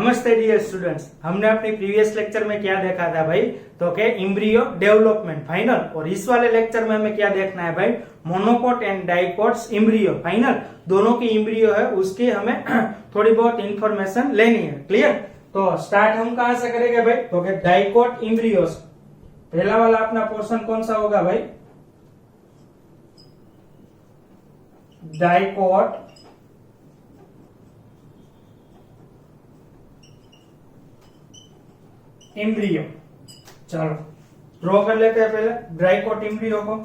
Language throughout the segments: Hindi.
नमस्ते डियर स्टूडेंट्स। हमने अपनी प्रीवियस लेक्चर में क्या देखा था भाई? तो के एम्ब्रियो डेवलपमेंट फाइनल, और इस वाले लेक्चर में हमें क्या देखना है भाई? Monocot and dicots embryo final, दोनों की एम्ब्रियो है उसकी हमें थोड़ी बहुत इंफॉर्मेशन लेनी है। क्लियर? तो स्टार्ट हम कहां से करेंगे भाई? तो के डाइकोट एम्ब्रियोस। पहला वाला अपना पोर्शन कौन सा होगा भाई? Dicot embryo. चलो ड्रॉ कर लेते हैं पहले डाइकोट एम्ब्रियो को।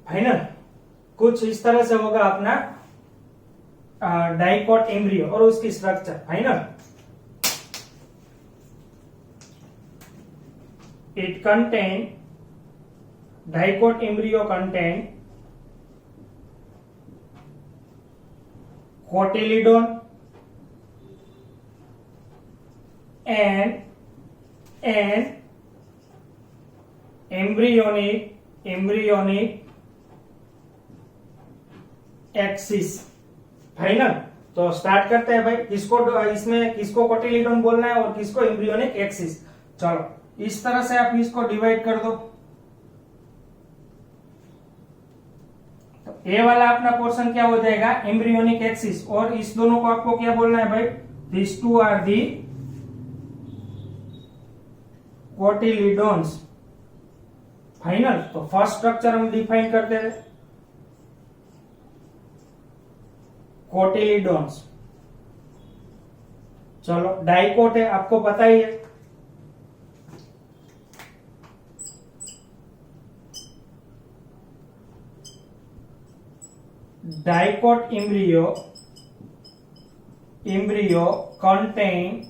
फाइनल कुछ इस तरह से होगा अपना डाइकोट एम्ब्रियो और उसकी structure. Final it contain dicot embryo contain cotyledon and embryonic axis. Final तो स्टार्ट करते हैं भाई। किसको इसमें किसको कोटिलिडोन बोलना है और किसको एम्ब्रियोनिक एक्सिस। चलो इस तरह से आप इसको डिवाइड कर दो। तो ए वाला अपना पोर्शन क्या हो जाएगा? Embryonic axis. और इस दोनों को आपको क्या बोलना है भाई? This two are the cotyledons. Final तो फर्स्ट स्ट्रक्चर हम डिफाइन करते हैं कोटिलिडोन्स। चलो डाइकोट है, आपको पता ही है। डाइकोट एम्ब्रियो कंटेन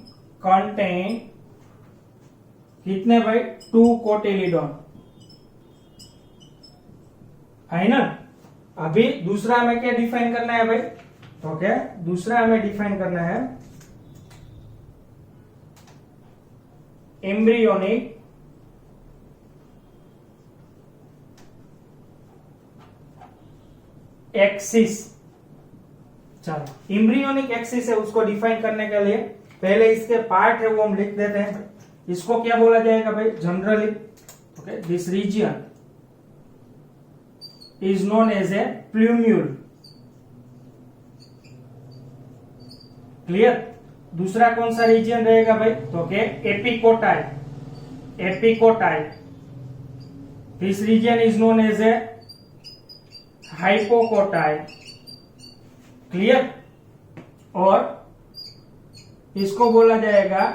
कितने भाई? 2 कोटिलिडोन। फाइनल अभी दूसरा हमें क्या डिफाइन करना है भाई? तो क्या दूसरा हमें डिफाइन करना है एम्ब्रियोनिक एक्सिस। चलो एम्ब्रियोनिक एक्सिस है, उसको डिफाइन करने के लिए पहले इसके पार्ट है वो हम लिख देते हैं। इसको क्या बोला जाएगा भाई? Generally okay this region is known as a plumule. Clear? दूसरा कौन सा रीजन रहेगा भाई? तो के epicotyl. This region is known as a hypocotyl. Clear? और इसको बोला जाएगा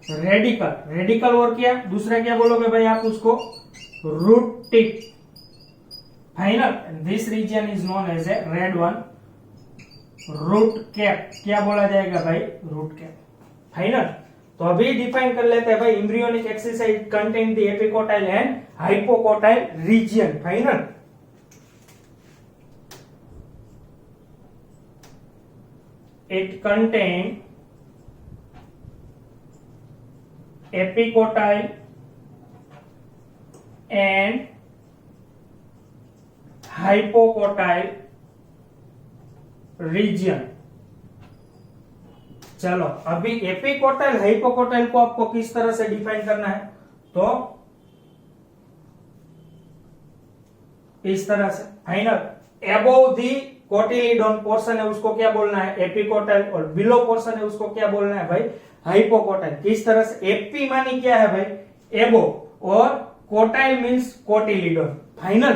रेडिकल और क्या दूसरा क्या बोलोगे भाई आप उसको? Root tip. Final this region is known as a red one root cap. क्या बोला जाएगा भाई? Root cap. फाइनल तो अभी डिफाइन कर लेते हैं भाई embryonic axis it contain the epicotyl and hypocotyl region. Final it contain epicotyl and hypocotyl region. चलो अभी एपिकोटाइल हाइपोकोटाइल को आपको किस तरह से डिफाइन करना है, तो इस तरह से फाइनल एबोव दी कोटिलीडोन पोर्शन है उसको क्या बोलना है, एपिकोटाइल, और बिलो पोर्शन है उसको क्या बोलना है भाई, हाइपोकोटाइल। किस तरह से, एपी मानी क्या है भाई, एबो, और कोटाइल मींस कोटिलीडोन। फाइनल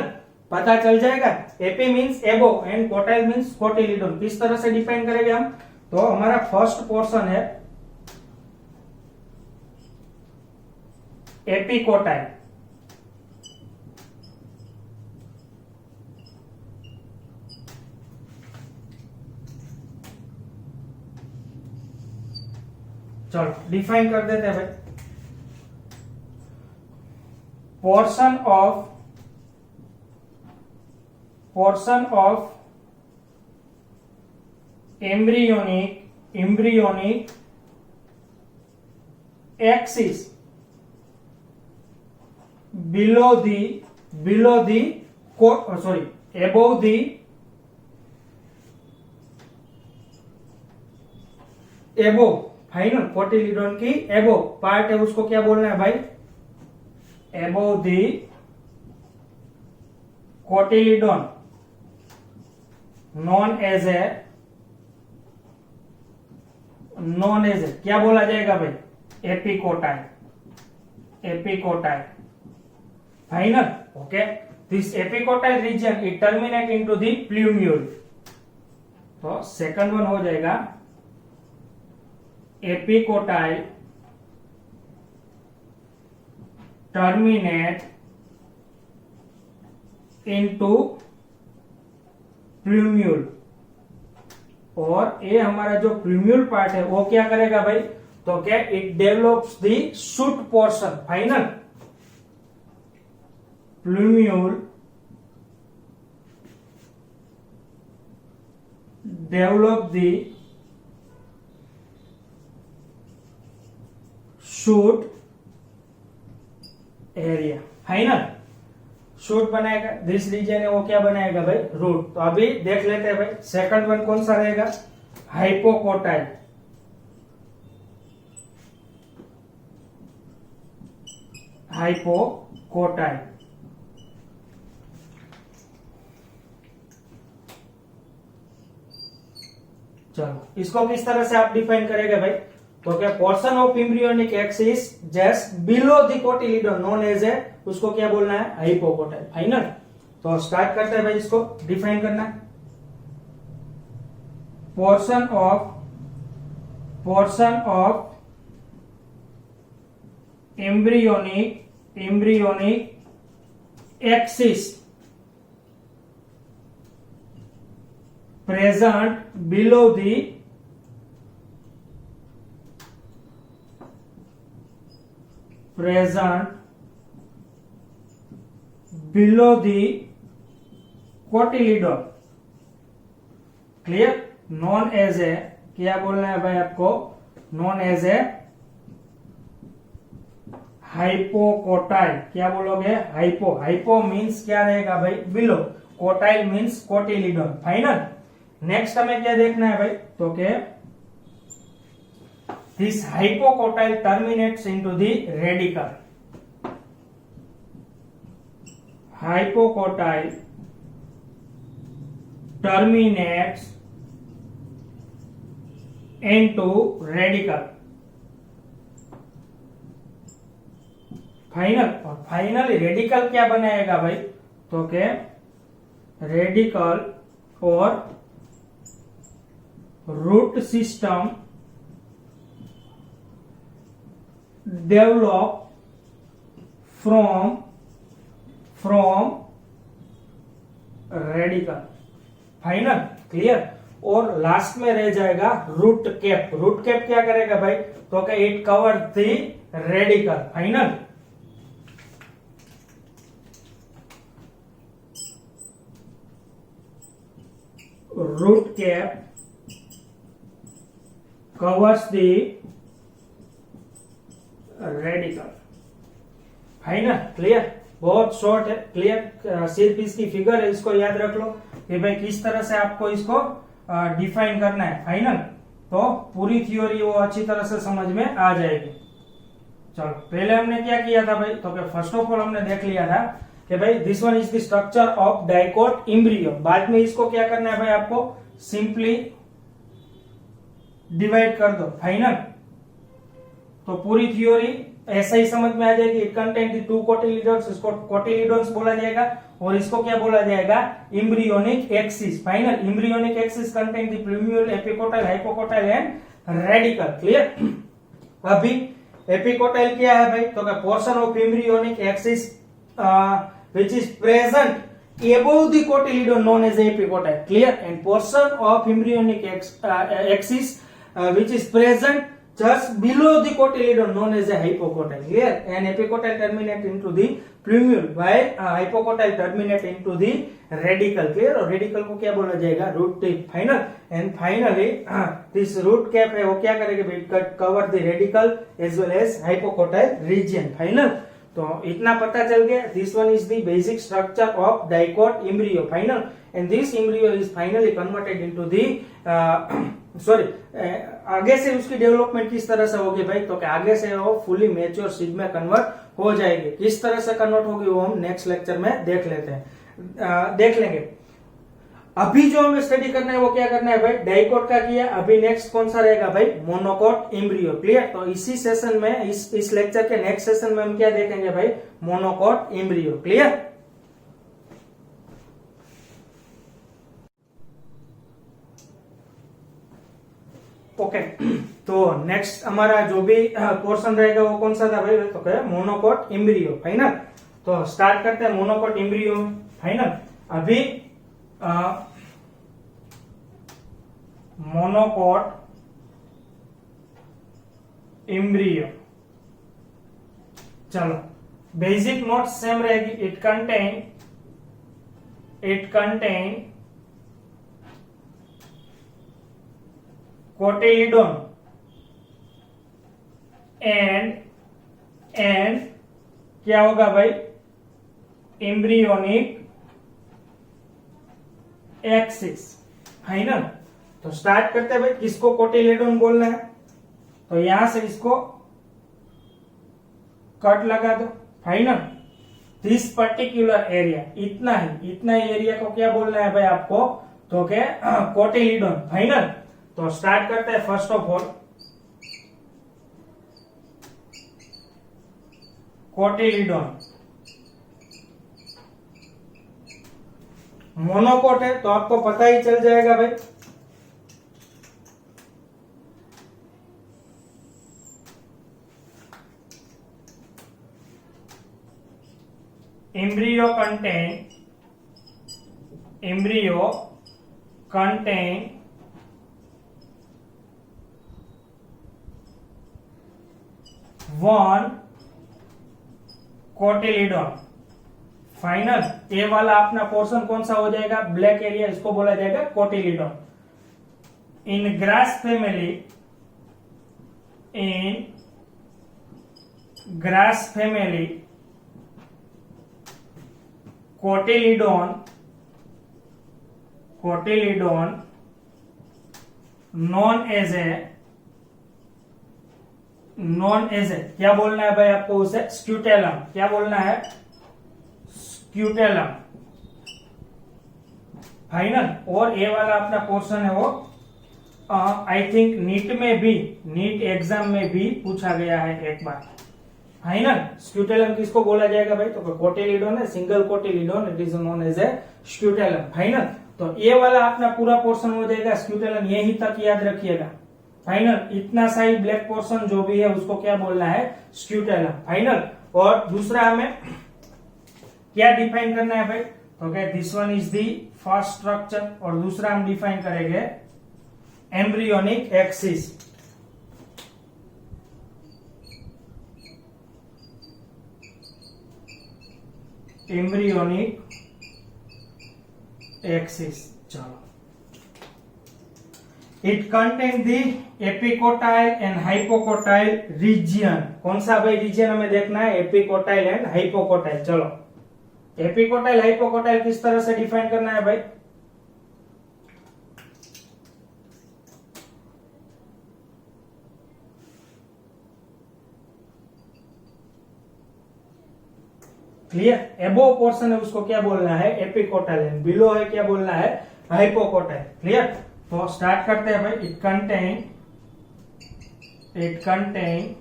पता चल जाएगा, epi means above and cotyle means cotyledon. किस तरह से डिफाइन करेंगे हम, तो हमारा फर्स्ट पोर्शन है एपिकोटाइल, चलो डिफाइन कर देते हैं भाई। Portion of embryonic axis above the final cotyledon की एबो पार्ट है उसको क्या बोलना है भाई, above the cotyledon known as a क्या बोला जाएगा भाई, epicotyl. Final okay, this epicotyl region it terminate into the plumule. तो सेकंड वन हो जाएगा एपिकोटाइल टर्मिनेट इनटू प्लूम्यूल, और ये हमारा जो प्लूम्यूल पार्ट है वो क्या करेगा भाई, तो क्या it develops the shoot portion. Final plumule develop the shoot area. Final shoot बनाएगा, दिस रीजन है वो क्या बनाएगा भाई, रूट। तो अभी देख लेते हैं भाई सेकंड वन कौन सा रहेगा, हाइपोकोटाइल। हाइपोकोटाइल चलो इसको किस तरह से आप डिफाइन करेंगे भाई, तो क्या portion of embryonic axis just below the cotyledon known as a, उसको क्या बोलना है, हाइपोकोटाइल। फाइनल तो स्टार्ट करते हैं भाई इसको डिफाइन करना। Portion of embryonic axis present below the cotyledon, clear, known as a, क्या बोलना है भाई आपको, नॉन एज ए हाइपोकोटाइल। क्या बोलोगे, हाइपो मींस क्या रहेगा भाई, below, cotyle means cotyledon. Final next हमें क्या देखना है भाई, तो क्या this hypocotyle terminates into the radical. Hypocotyle terminates into radical. Final radicle क्या बनाएगा भाई, तो क्या रेडिकल और root system develop from radical। Final clear, और लास्ट में रह जाएगा रूट कैप। रूट कैप क्या करेगा भाई, तो क्या it cover the radicle. Final root cap covers the radical। Final clear, बहुत शॉर्ट है, क्लियर। सिर्फ इसकी फिगर है, इसको याद रख लो कि भाई किस तरह से आपको इसको डिफाइन करना है फाइनल, तो पूरी थ्योरी वो अच्छी तरह से समझ में आ जाएगी। चलो पहले हमने क्या किया था भाई, तो फर्स्ट ऑफ ऑल हमने देख लिया था कि भाई this one is the structure of dicot embryo. बाद में इसको क्या करना है भाई, आपको सिंपली डिवाइड कर दो फाइनल, तो पूरी थ्योरी ऐसा ही समझ में आ जाएगी। इट कंटेन द टू कोटिलिडोन्स, इसको कोटिलिडोन्स बोला जाएगा और इसको क्या बोला जाएगा, embryonic axis. Final embryonic axis contain the plumule, epicotyl, hypocotyl and radical. Clear. अभी एपिकोटाइल क्या है भाई, तो portion of embryonic axis which is present above the cotyledon known as epicotyl. Clear. And portion of embryonic axis which is present just below the cotyledon known as a hypocotyl. Clear. And epicotyl terminate into the plumule while hypocotyl terminate into the radical. Clear. और radical को क्या बोला जाएगा, root tip. Final. And finally this root cap है वो क्या करेगा भाई, cover the radical as well as hypocotyl region. Final. तो इतना पता चल गया, this one is the basic structure of dicot embryo final, and this embryo is finally converted into the sorry, आगे से उसकी डेवलपमेंट किस तरह से होगी भाई, तो आगे से वो फुली मैच्योर स्टेज में कन्वर्ट हो जाएगी। किस तरह से कन्वर्ट होगी वो हम नेक्स्ट लेक्चर में देख लेते हैं, देख लेंगे। अभी जो हमें स्टडी करना है वो क्या करना है भाई, डाइकोट का किया। अभी नेक्स्ट कौन सा रहेगा भाई, मोनोकोट एम्ब्रियो। क्लियर। तो इसी सेशन में, इस लेक्चर के नेक्स्ट सेशन में हम क्या देखेंगे भाई, मोनोकोट एम्ब्रियो। क्लियर। ओके तो नेक्स्ट हमारा जो भी पोर्शन रहेगा वो कौन सा था भाई, तो क्या मोनोकोट एम्ब्रियो। फाइनल। तो स्टार्ट करते हैं मोनोकोट एम्ब्रियो। फाइनल। अभी मोनोकोट एम्ब्रियो, चलो बेसिक नोट सेम रहेगी। इट कंटेन कोटिलिडोन एंड क्या होगा भाई, एम्ब्रियोनिक एक्सिस। फाइनल। तो स्टार्ट करते हैं भाई, किसको कोटिलेडोन बोलना है, तो यहां से इसको कट लगा दो। फाइनल। दिस पर्टिकुलर एरिया, इतना ही एरिया को क्या बोलना है भाई आपको, तो क्या कोटिलिडोन। फाइनल। तो स्टार्ट करते हैं फर्स्ट ऑफ ऑल कोटिलिडोन। मोनोकोट है तो आपको पता ही चल जाएगा भाई, embryo contain one कोटिलिडोन। फाइनल। ए वाला अपना पोर्शन कौन सा हो जाएगा, ब्लैक एरिया, इसको बोला जाएगा cotyledon. In grass family cotyledon known as a क्या बोलना है भाई आपको उसे, स्क्यूटेलम। क्या बोलना है, स्क्यूटेलम। फाइनल। और ए वाला अपना पोर्शन है वो आई थिंक नीट एग्जाम में भी पूछा गया है एक बार। फाइनल। स्क्यूटेलम किसको बोला जाएगा भाई, तो कोटिलिडोन है, single cotyledon, it is known as a scutellum. Final. तो ये वाला अपना पूरा पोर्शन हो जाएगा स्क्यूटेलम, यही तक याद रखिएगा। फाइनल। इतना सा ही ब्लैक पोर्शन जो भी है उसको क्या बोलना है, स्क्यूटेलम। फाइनल। और दूसरा हमें क्या डिफाइन करना है भाई, तो क्या this one is the first structure, और दूसरा हम डिफाइन करेंगे एम्ब्रियोनिक एक्सिस। Embryonic axis. चलो, it contain the epicotyl and hypocotyl region. कौन सा भाई रीजियन हमें देखना है, एपिकोटाइल एंड हाइपोकोटाइल। चलो एपिकोटाइल हाइपोकोटाइल किस तरह से डिफाइन करना है भाई? क्लियर? एबो पोर्शन है उसको क्या बोलना है? एपिकोटाइल। बिलो है क्या बोलना है? हाइपोकोटाइल। क्लियर? तो स्टार्ट करते हैं भाई। It contain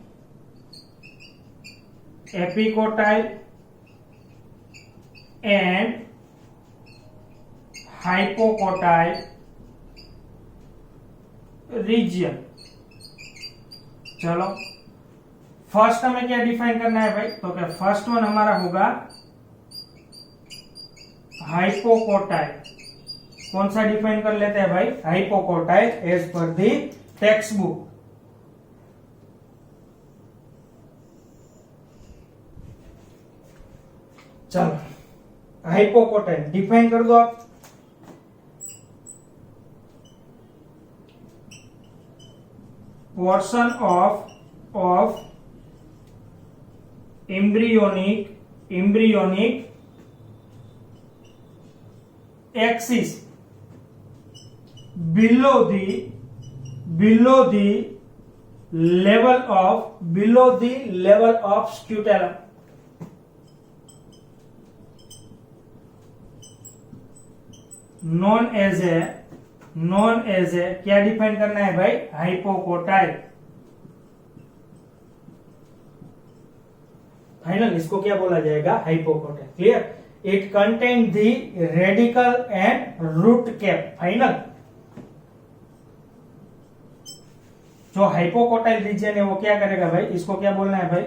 epicotyl and hypocotyl region. चलो फर्स्ट हमें क्या डिफाइन करना है भाई? तो क्या फर्स्ट वन हमारा होगा हाइपोकोटाइल। कौन सा डिफाइन कर लेते हैं भाई? Hypocotyl as per the text book. चलो हाइपोकोटाइल डिफाइन कर दो आप। Portion of embryonic axis below the level of scutellum। known as a क्या डिफाइन करना है भाई? हाइपोकोटाइल। फाइनल इसको क्या बोला जाएगा? Hypocotyl. Clear? It contain the radicle and root cap. Final जो हाइपोकोटाइल रीजन है वो क्या करेगा भाई? इसको क्या बोलना है भाई?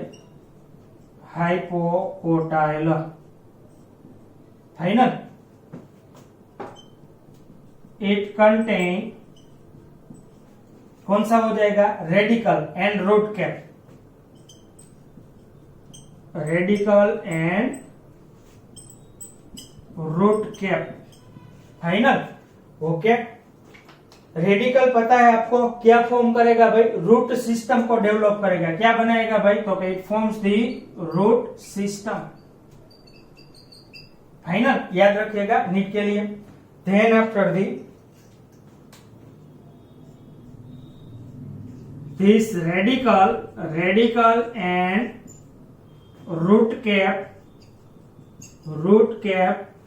हाइपोकोटाइल। फाइनल इट कंटेन कौन सा हो जाएगा? Radicle and root cap. Radicle and root cap. Final okay. Radicle पता है आपको क्या फॉर्म करेगा भाई? रूट सिस्टम को डेवलप करेगा। क्या बनाएगा भाई? तो it forms the root system. Final याद रखिएगा नीट के लिए। Then after the this radical and root cap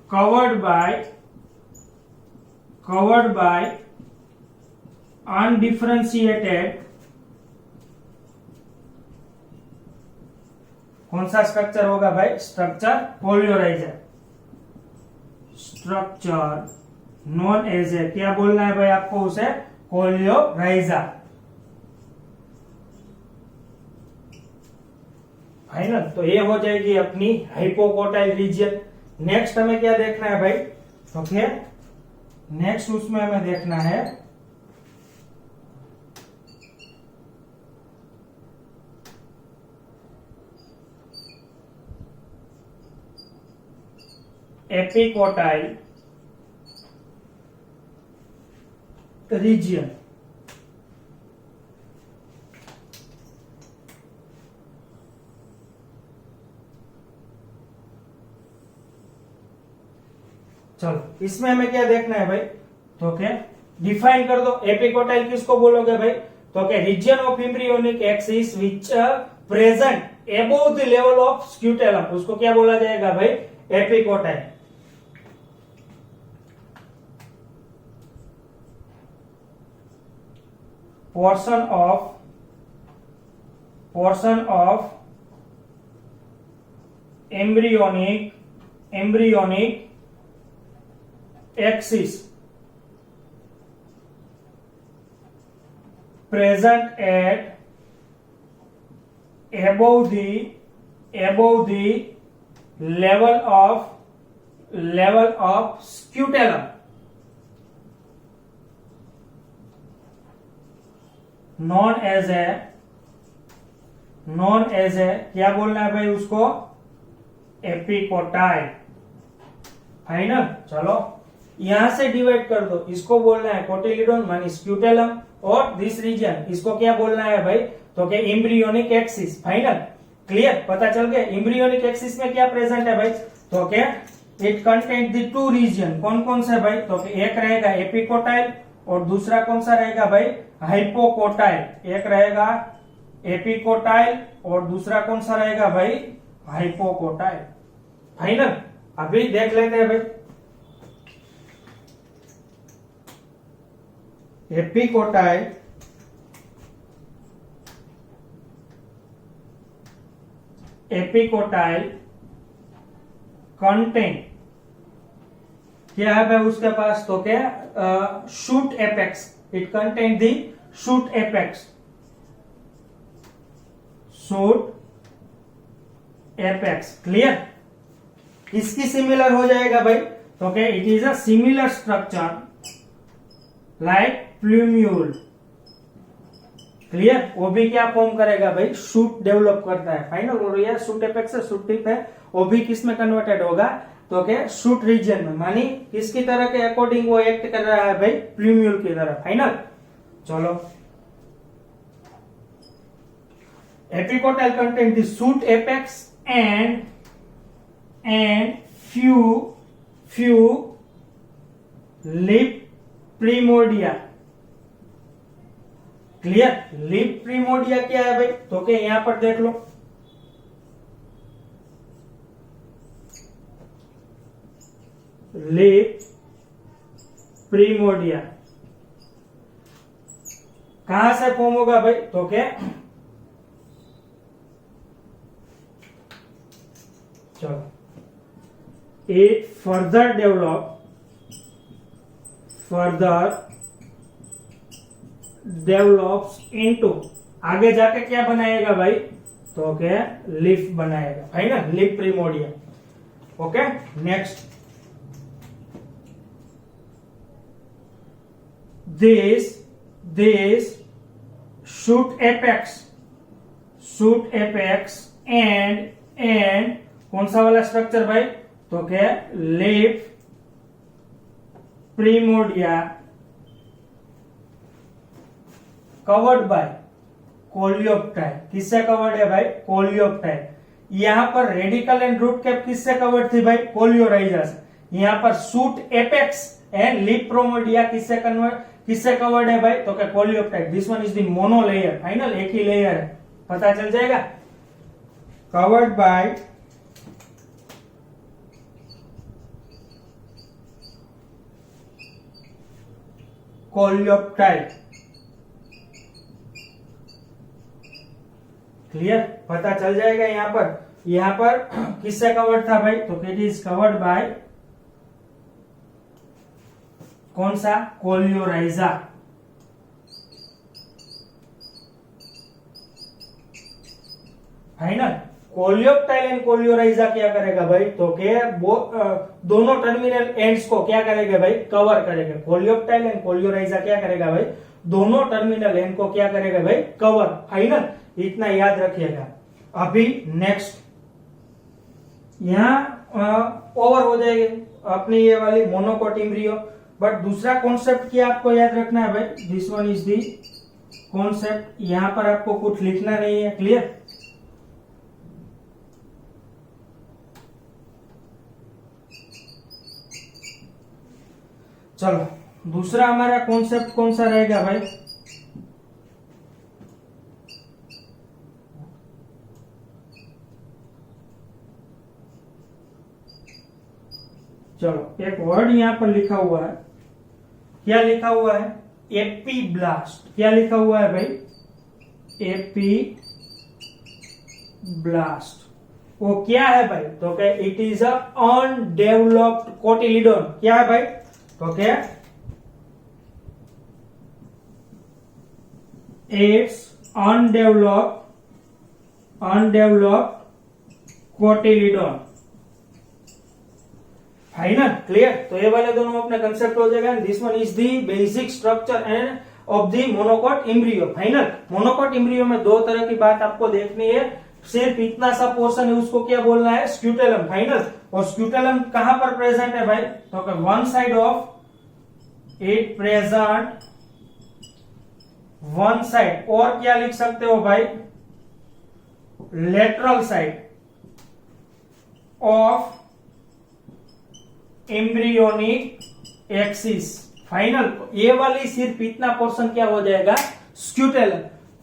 covered by undifferentiated कौन सा स्ट्रक्चर होगा भाई? Structure coleorhiza. Structure known as a क्या बोलना है भाई आपको? उसे पोलियोराइजर। फाइनल तो ये हो जाएगी अपनी हाइपोकोटाइल रीजन। नेक्स्ट हमें क्या देखना है भाई? ओके नेक्स्ट उसमें हमें देखना है एपिकोटाइल रीजन। चलो इसमें हमें क्या देखना है भाई? तो क्या डिफाइन कर दो। एपिकोटाइल किसको बोलोगे भाई? तो क्या region of embryonic axis which present above the level of scutellum, उसको क्या बोला जाएगा भाई? Epicotyl. portion of embryonic axis present at above the level of scutellum, known as a क्या बोलना है भाई उसको? एपिकोटाइल। फाइनल चलो यहां से डिवाइड कर दो। इसको बोलना है कोटिलिडोन मानी स्क्यूटेलम, और दिस रीजन इसको क्या बोलना है भाई? तो क्या एम्ब्रियोनिक एक्सिस। फाइनल क्लियर, पता चल गया। एम्ब्रियोनिक एक्सिस में क्या प्रेजेंट है भाई, तो क्या it contain the two region, कौन कौन सा है भाई, तो एक रहेगा एपिकोटाइल और दूसरा कौन सा रहेगा भाई, हाइपोकोटाइल। एक रहेगा एपिकोटाइल और दूसरा कौन सा रहेगा भाई, हाइपोकोटाइल। फाइनल, अभी देख लेते हैं भाई। एपिकोटाइल कंटेंट क्या है भाई उसके पास, तो क्या shoot apex, it content the shoot apex, shoot apex. Clear, इसकी सिमिलर हो जाएगा भाई, तो क्या it is a similar structure like plumule. Clear, वो भी क्या फॉर्म करेगा भाई, शूट डेवलप करता है। फाइनल, और ये शूट एपेक्स है, शूट टिप है, वो भी किस में कन्वर्टेड होगा, तो क्या शूट रीजन में, मानी किसकी तरह के अकॉर्डिंग वो एक्ट कर रहा है भाई, प्लूम्यूल की तरह। फाइनल, चलो epicotyl content the shoot apex and few lip primordia। Clear, leaf primordia क्या है भाई, तो क्या यहां पर देख लो, लिप प्रीमोडिया कहां से फॉर्म होगा भाई, तो क्या चलो it further develops into, आगे जाके क्या बनाएगा भाई, तो क्या लिप बनाएगा। Final, leaf primordia. Okay, next, this shoot apex and कौन सा वाला स्ट्रक्चर भाई, तो क्या लिप प्रीमोडिया कवर्ड बाय कोलियोप्टाइल। किससे कवर्ड है भाई, कोलियोप्टाइल। यहां पर रेडिकल एंड रूट कैप किससे कवर्ड थी भाई, कोलियोराइजा से। यहां पर शूट एपेक्स एंड लिप प्रीमोडिया किससे कवर्ड है भाई, तो क्या coleoptile. This one is the mono layer. Final, एक ही लेयर है, पता चल जाएगा, कवर्ड बाय कोलियोप्टाइल। क्लियर, पता चल जाएगा। यहां पर किससे कवर्ड था भाई, तो इट इज कवर्ड बाय कौन सा, coleorhiza. Final, coleoptile and coleorhiza क्या करेगा भाई, तो क्या दोनों टर्मिनल एंड्स को क्या करेगा भाई, कवर करेगा। कोलियोप्टाइल एंड कोलियोराइजा क्या करेगा भाई, दोनों टर्मिनल एंड को क्या करेगा भाई, कवर। फाइनल, इतना याद रखिएगा। अभी नेक्स्ट, यहां ओवर हो जाएगी अपनी ये वाली मोनोकोट एम्ब्रियो, बट दूसरा कॉन्सेप्ट क्या आपको याद रखना है भाई, this one is the concept. यहां पर आपको कुछ लिखना नहीं है। क्लियर, चलो दूसरा हमारा कॉन्सेप्ट कौन सा रहेगा भाई, चलो एक वर्ड यहां पर लिखा हुआ है, क्या लिखा हुआ है, एपीब्लास्ट। क्या लिखा हुआ है भाई, एपीब्लास्ट। वो क्या है भाई, तो क्या it is a undeveloped cotyledon. क्या है भाई, तो क्या it's undeveloped cotyledon. Final, clear. तो ये वाले दोनों अपने कंसेप्ट हो जाएगा। This one is the basic structure and of the monocot embryo. Final, monocot embryo में दो तरह की बात आपको देखनी है। सिर्फ इतना सा पोर्शन है, उसको क्या बोलना है, स्क्यूटेलम। फाइनल, और स्क्यूटेलम कहां पर प्रेजेंट है भाई, तो one side of it present, one side. और क्या लिख सकते हो भाई, lateral side of embryonic axis. Final ये वाली सिर्फ इतना पोर्शन क्या हो जाएगा, स्क्यूटेलम।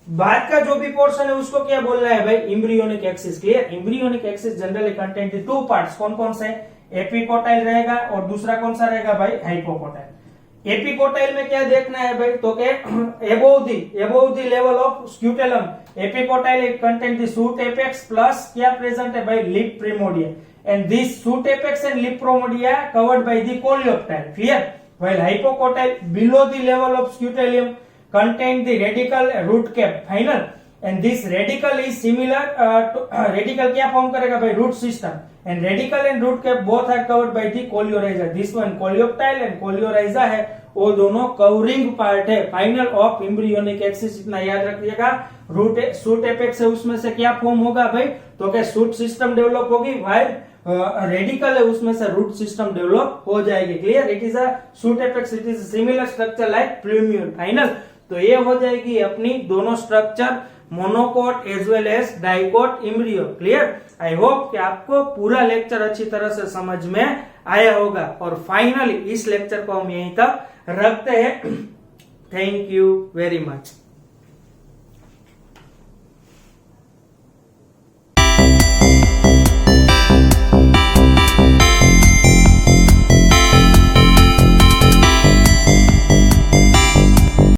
बाद का जो भी पोर्शन है उसको क्या बोलना है भाई, embryonic axis. Clear. Embryonic axis generally content two parts, कौन कौन से, एपिकोटाइल रहेगा और दूसरा कौन सा रहेगा भाई, हाइपोकोटाइल। एपिकोटाइल में क्या देखना है भाई, तो के above the level of scutellum. Epicotyl content the shoot apex plus क्या प्रेजेंट है भाई, leaf primordia, and this shoot apex and leaf primordia covered by the coleoptile. Clear. while hypocotyl below the level of scutellum contain the radical root cap final, and this radical is similar to radical क्या फॉर्म करेगा भाई, root system, and radical and root cap both are covered by the coleorhiza। this one coleoptile and coleorhiza है, वो दोनों कवरिंग पार्ट है फाइनल ऑफ एम्ब्रियोनिक एक्सिस। इतना याद रखिएगा। रूट शूट एपेक्स है, उसमें से क्या फॉर्म होगा भाई, तो क्या शूट सिस्टम डेवलप होगी, वाइल रेडिकल है उसमें से रूट सिस्टम डेवलप हो जाएगी। Clear. It is a shoot apex, it is similar structure like plumule. Final. तो ये हो जाएगी अपनी दोनों structure, monocot as well as dicot embryo. Clear. I hope कि आपको पूरा लेक्चर अच्छी तरह से समझ में आया होगा। और फाइनली इस लेक्चर को हम यहीं तक रखते हैं। Thank you very much.